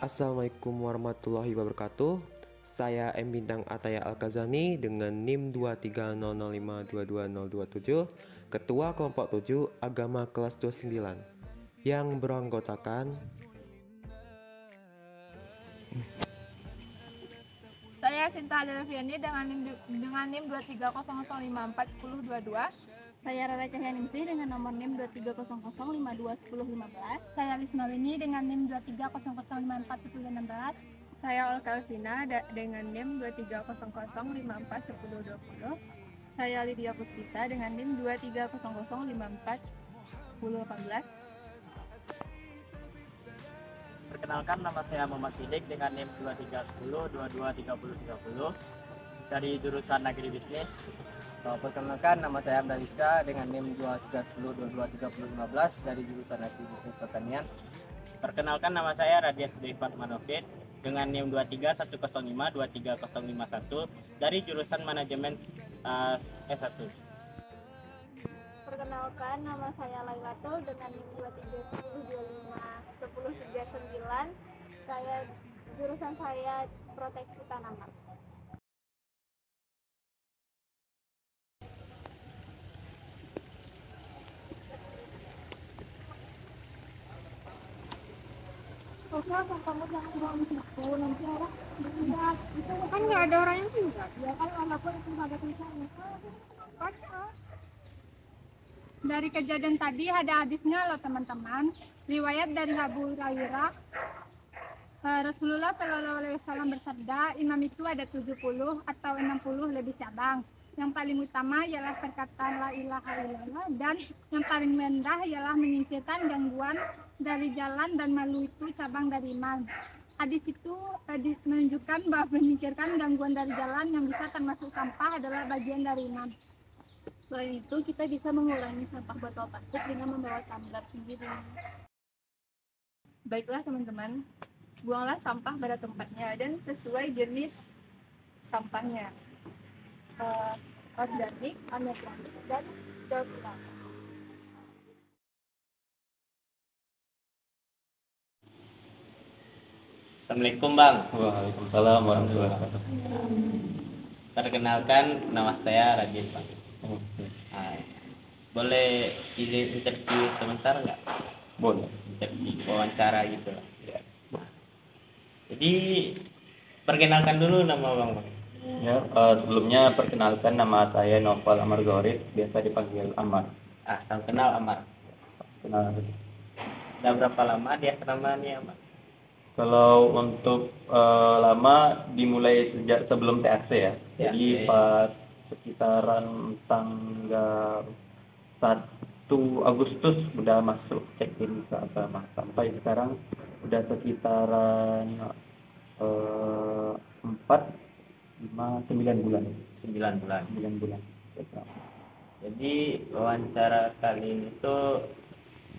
Assalamualaikum warahmatullahi wabarakatuh. Saya M Bintang Ataya Al-Kazani dengan NIM 230052227, Ketua Kelompok 7 Agama kelas 29 yang beranggotakan Saya Sinta Adelviani dengan NIM 23005410222. Saya Rara Cahyaningsih dengan nomor NIM 23005521015. Saya Lisnawini dengan NIM 230054116. Saya Olka Elsina dengan NIM 23005412020. Saya Lydia Puspita dengan NIM 230054118. Perkenalkan, nama saya Muhammad Sidik dengan NIM 2310223030 dari jurusan Agri Bisnis. Perkenalkan, nama saya Abdal Isya dengan NIM 2310223015 dari jurusan Agri Bisnis Pertanian. Perkenalkan, nama saya Radiat Devan Manofit dengan NIM 23105235051 dari jurusan Manajemen S1. Perkenalkan, nama saya Lailatul dengan NIM 231025109. Jurusan saya Proteksi Tanaman. Oke, kamu jangan buang di situ, nanti orang bertindak. Itu Kan nggak ada orang yang tinggal. ya kan anakku itu ada tulisannya. Dari kejadian tadi ada hadisnya loh teman-teman. Riwayat dari Abu Hurairah. Rasulullah SAW bersabda, imam itu ada 70 atau 60 lebih cabang. Yang paling utama ialah perkataan la ilaha illallah, dan yang paling rendah ialah menyingkirkan gangguan dari jalan dan malu itu cabang dari iman. Hadis itu menunjukkan bahwa menyingkirkan gangguan dari jalan yang bisa termasuk sampah adalah bagian dari iman. Selain itu, kita bisa mengurangi sampah botol plastik dengan membawa tumbler sendiri. Baiklah teman-teman, buanglah sampah pada tempatnya dan sesuai jenis sampahnya. Organik, anorganik, dan daur ulang. Assalamualaikum Bang. Waalaikumsalam warahmatullahi wabarakatuh. Perkenalkan, nama saya Radit Bang. Boleh izin interview sebentar nggak? Boleh. Interview wawancara gitu lah. Ya. Jadi perkenalkan dulu nama Bang. Ya, sebelumnya perkenalkan, nama saya Noval Amar Gorit, biasa dipanggil Amar. Salam kenal Amar. Kenal. Sudah berapa lama di asrama nih Amar? Kalau untuk lama dimulai sejak sebelum TAC ya. Jadi pas sekitaran tanggal 1 Agustus udah masuk check-in ke asrama. Sampai sekarang udah sekitaran 9 bulan. 9 bulan. 9 bulan. Jadi wawancara kali ini tuh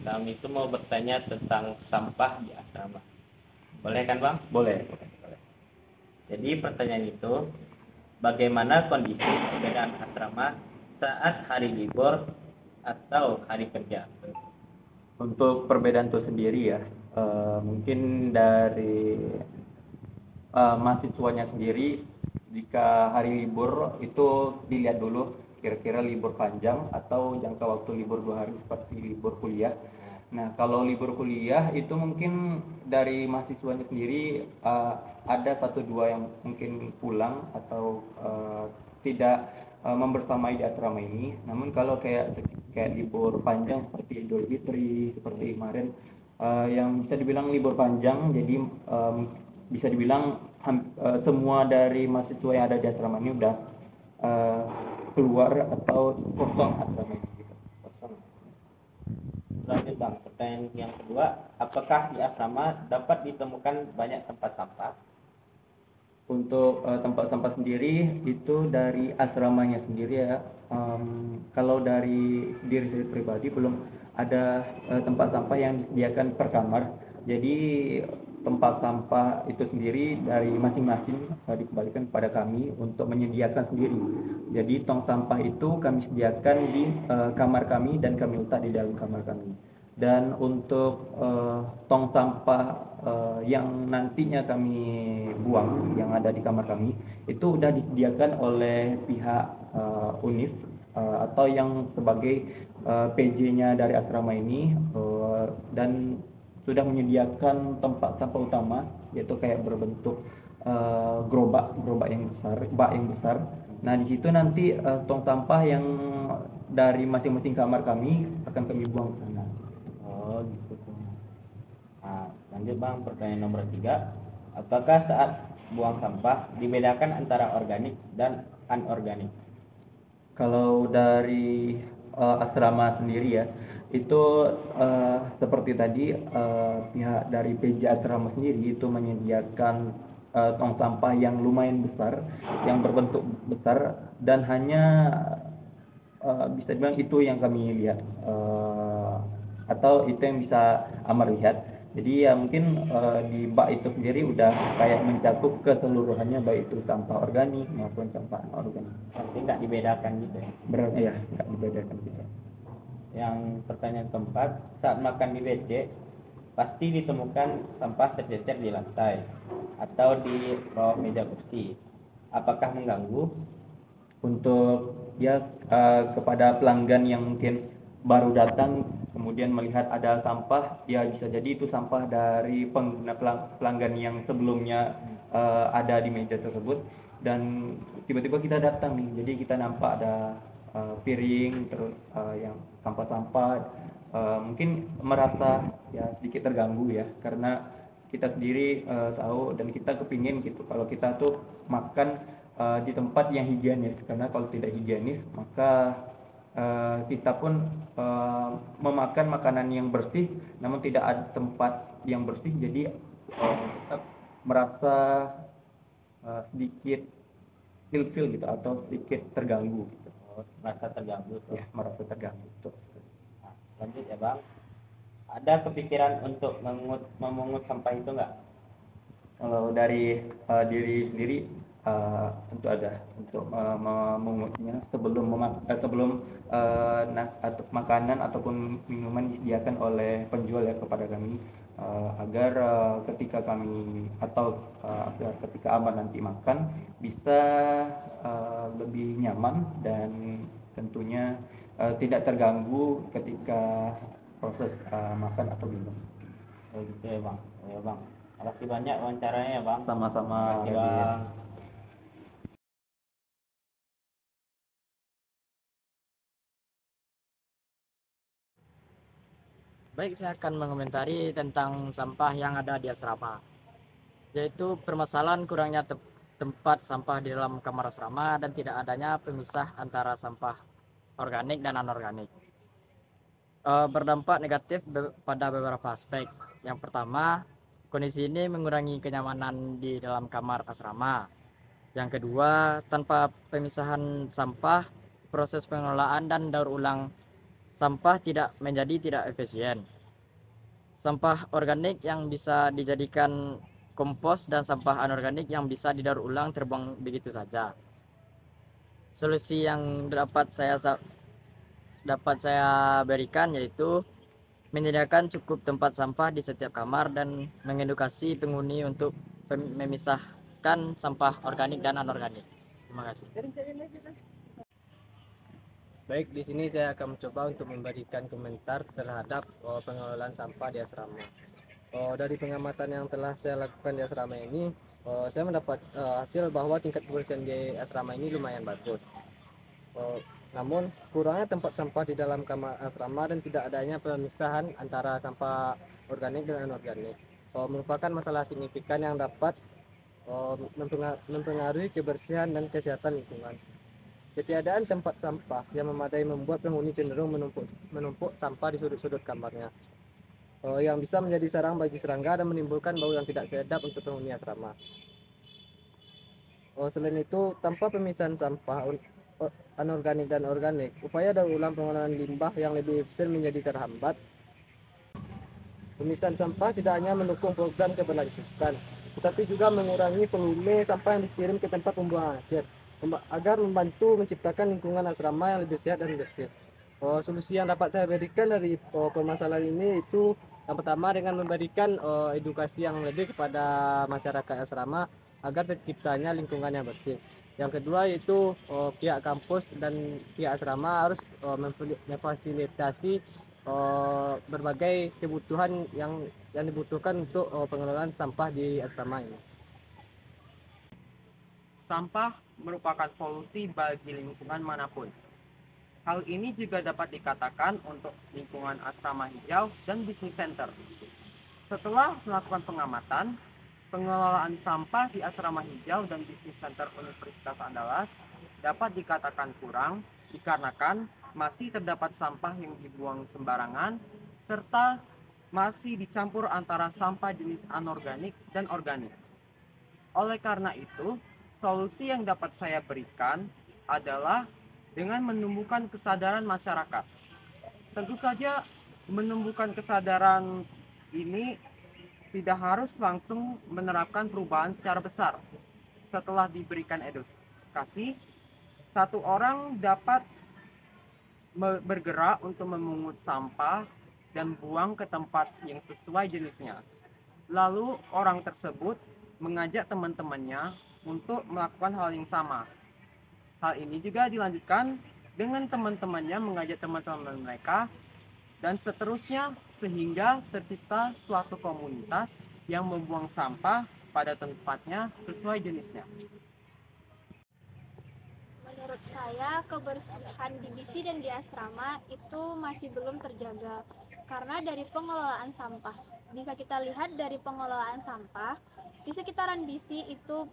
kami itu mau bertanya tentang sampah di asrama. Boleh kan Bang? Boleh. Jadi pertanyaan itu, bagaimana kondisi perbedaan asrama saat hari libur atau hari kerja? Untuk perbedaan itu sendiri ya, mungkin dari mahasiswanya sendiri, jika hari libur itu dilihat dulu kira-kira libur panjang atau jangka waktu libur 2 hari seperti libur kuliah. Nah, kalau libur kuliah itu mungkin dari mahasiswanya sendiri ada 1-2 yang mungkin pulang atau tidak membersamai di asrama ini. Namun kalau kayak libur panjang seperti Idul Fitri, seperti kemarin yang bisa dibilang libur panjang, jadi bisa dibilang semua dari mahasiswa yang ada di asrama ini udah keluar atau kosong asrama ini gitu. Kosong. Lanjut Bang, pertanyaan yang kedua, apakah di asrama dapat ditemukan banyak tempat sampah? Untuk tempat sampah sendiri itu dari asramanya sendiri ya. Kalau dari diri saya pribadi belum ada tempat sampah yang disediakan per kamar. Jadi tempat sampah itu sendiri dari masing-masing dikembalikan kepada kami untuk menyediakan sendiri. Jadi tong sampah itu kami sediakan di kamar kami dan kami letak di dalam kamar kami. Dan untuk tong sampah yang nantinya kami buang, yang ada di kamar kami, itu udah disediakan oleh pihak UNIF atau yang sebagai PJ-nya dari asrama ini, dan sudah menyediakan tempat sampah utama, yaitu kayak berbentuk gerobak yang besar, bak yang besar. Nah, di situ nanti tong sampah yang dari masing-masing kamar kami akan kami buang ke sana. Oh gitu. Nah, lanjut Bang, pertanyaan nomor 3. Apakah saat buang sampah dibedakan antara organik dan anorganik? Kalau dari asrama sendiri ya, itu seperti tadi pihak dari PJ asrama sendiri itu menyediakan tong sampah yang lumayan besar, yang berbentuk besar, dan hanya bisa dibilang itu yang kami lihat, atau itu yang bisa Amar lihat. Jadi ya mungkin di bak itu sendiri udah kayak mencakup keseluruhannya, baik itu sampah organik maupun sampah anorganik. Berarti nggak dibedakan gitu ya? Berarti ya nggak dibedakan gitu. Yang pertanyaan keempat, saat makan di WC pasti ditemukan sampah tercecer di lantai atau di bawah meja kursi. Apakah mengganggu? Untuk ya kepada pelanggan yang mungkin baru datang kemudian melihat ada sampah, ya bisa jadi itu sampah dari pengguna pelanggan yang sebelumnya ada di meja tersebut, dan tiba-tiba kita datang nih, jadi kita nampak ada piring terus yang sampah-sampah, mungkin merasa ya sedikit terganggu ya, karena kita sendiri tahu dan kita kepingin gitu kalau kita tuh makan di tempat yang higienis, karena kalau tidak higienis maka kita pun memakan makanan yang bersih namun tidak ada tempat yang bersih, jadi kita merasa sedikit ilfil gitu atau sedikit terganggu gitu. Merasa terganggu tuh. Ya, merasa terganggu tuh. Nah, lanjut ya Bang, ada kepikiran untuk memungut sampah itu nggak? Kalau dari diri sendiri tentu ada untuk memungutnya sebelum atau makanan ataupun minuman disediakan oleh penjual ya kepada kami, agar ketika kami atau agar ketika Amar nanti makan bisa lebih nyaman dan tentunya tidak terganggu ketika proses makan atau minum. Oh gitu ya Bang. Ya Bang, makasih banyak wawancaranya ya Bang. Sama-sama. Makasih Bang. Baik, saya akan mengomentari tentang sampah yang ada di asrama, yaitu permasalahan kurangnya tempat sampah di dalam kamar asrama dan tidak adanya pemisah antara sampah organik dan anorganik. Berdampak negatif pada beberapa aspek. Yang pertama, kondisi ini mengurangi kenyamanan di dalam kamar asrama. Yang kedua, tanpa pemisahan sampah, proses pengelolaan dan daur ulang sampah tidak efisien. Sampah organik yang bisa dijadikan kompos dan sampah anorganik yang bisa didaur ulang terbuang begitu saja. Solusi yang dapat saya berikan yaitu menyediakan cukup tempat sampah di setiap kamar dan mengedukasi penghuni untuk memisahkan sampah organik dan anorganik. Terima kasih. Baik, di sini saya akan mencoba untuk memberikan komentar terhadap pengelolaan sampah di asrama. Dari pengamatan yang telah saya lakukan di asrama ini, saya mendapat hasil bahwa tingkat kebersihan di asrama ini lumayan bagus. Namun kurangnya tempat sampah di dalam kamar asrama dan tidak adanya pemisahan antara sampah organik dan anorganik merupakan masalah signifikan yang dapat mempengaruhi kebersihan dan kesehatan lingkungan. Ketiadaan tempat sampah yang memadai membuat penghuni cenderung menumpuk sampah di sudut-sudut kamarnya, yang bisa menjadi sarang bagi serangga dan menimbulkan bau yang tidak sedap untuk penghuni asrama. Selain itu, tanpa pemisahan sampah anorganik dan organik, upaya daur ulang pengolahan limbah yang lebih efisien menjadi terhambat. Pemisahan sampah tidak hanya mendukung program keberlanjutan, tetapi juga mengurangi volume sampah yang dikirim ke tempat pembuangan akhir, agar membantu menciptakan lingkungan asrama yang lebih sehat dan bersih. Solusi yang dapat saya berikan dari permasalahan ini itu Yang pertama dengan memberikan edukasi yang lebih kepada masyarakat asrama agar terciptanya lingkungan yang bersih. Yang kedua yaitu pihak kampus dan pihak asrama harus memfasilitasi berbagai kebutuhan yang dibutuhkan untuk pengelolaan sampah di asrama ini. Sampah merupakan polusi bagi lingkungan manapun. Hal ini juga dapat dikatakan untuk lingkungan asrama hijau dan bisnis center. Setelah melakukan pengamatan, pengelolaan sampah di asrama hijau dan bisnis center Universitas Andalas dapat dikatakan kurang dikarenakan masih terdapat sampah yang dibuang sembarangan serta masih dicampur antara sampah jenis anorganik dan organik. Oleh karena itu, solusi yang dapat saya berikan adalah dengan menumbuhkan kesadaran masyarakat. Tentu saja menumbuhkan kesadaran ini tidak harus langsung menerapkan perubahan secara besar. Setelah diberikan edukasi, satu orang dapat bergerak untuk memungut sampah dan buang ke tempat yang sesuai jenisnya. Lalu orang tersebut mengajak teman-temannya untuk melakukan hal yang sama. Hal ini juga dilanjutkan dengan teman-temannya mengajak teman-teman mereka dan seterusnya sehingga tercipta suatu komunitas yang membuang sampah pada tempatnya sesuai jenisnya. Menurut saya, kebersihan di BISI dan di asrama itu masih belum terjaga karena dari pengelolaan sampah. Bisa kita lihat dari pengelolaan sampah, di sekitaran BISI itu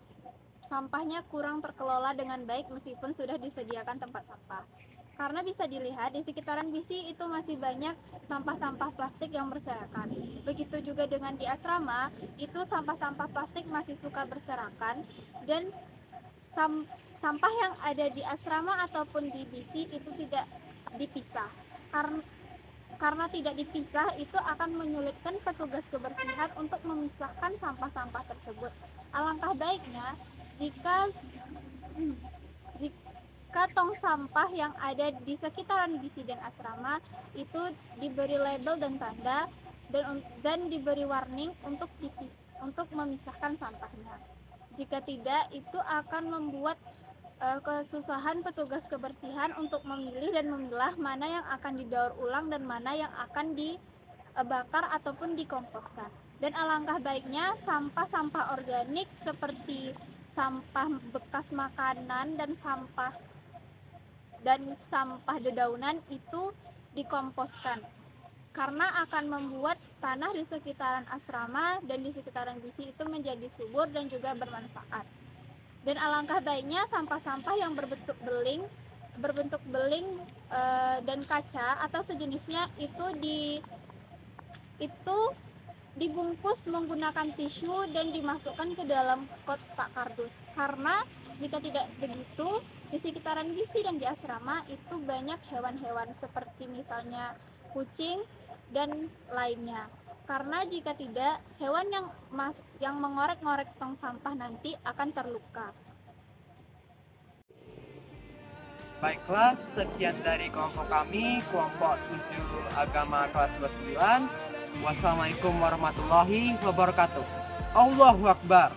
sampahnya kurang terkelola dengan baik meskipun sudah disediakan tempat sampah. Karena bisa dilihat di sekitaran BISI itu masih banyak sampah-sampah plastik yang berserakan. Begitu juga dengan di asrama, itu sampah-sampah plastik masih suka berserakan dan sampah yang ada di asrama ataupun di BISI itu tidak dipisah. Karena tidak dipisah, itu akan menyulitkan petugas kebersihan untuk memisahkan sampah-sampah tersebut. Alangkah baiknya jika tong sampah yang ada di sekitaran BISI dan asrama itu diberi label dan tanda dan diberi warning untuk memisahkan sampahnya. Jika tidak, itu akan membuat kesusahan petugas kebersihan untuk memilih dan memilah mana yang akan didaur ulang dan mana yang akan dibakar ataupun dikomposkan. Dan alangkah baiknya sampah-sampah organik seperti sampah bekas makanan dan sampah dedaunan itu dikomposkan karena akan membuat tanah di sekitaran asrama dan di sekitaran BISI itu menjadi subur dan juga bermanfaat. Dan alangkah baiknya sampah-sampah yang berbentuk beling dan kaca atau sejenisnya itu dibungkus menggunakan tisu dan dimasukkan ke dalam kotak kardus. Karena jika tidak begitu, di sekitaran BISI dan di asrama itu banyak hewan-hewan seperti misalnya kucing dan lainnya. Karena jika tidak, hewan yang mengorek-ngorek tong sampah nanti akan terluka. Baiklah, sekian dari kelompok kami, kelompok 7 agama kelas 29. Wassalamualaikum warahmatullahi wabarakatuh. Allahu Akbar.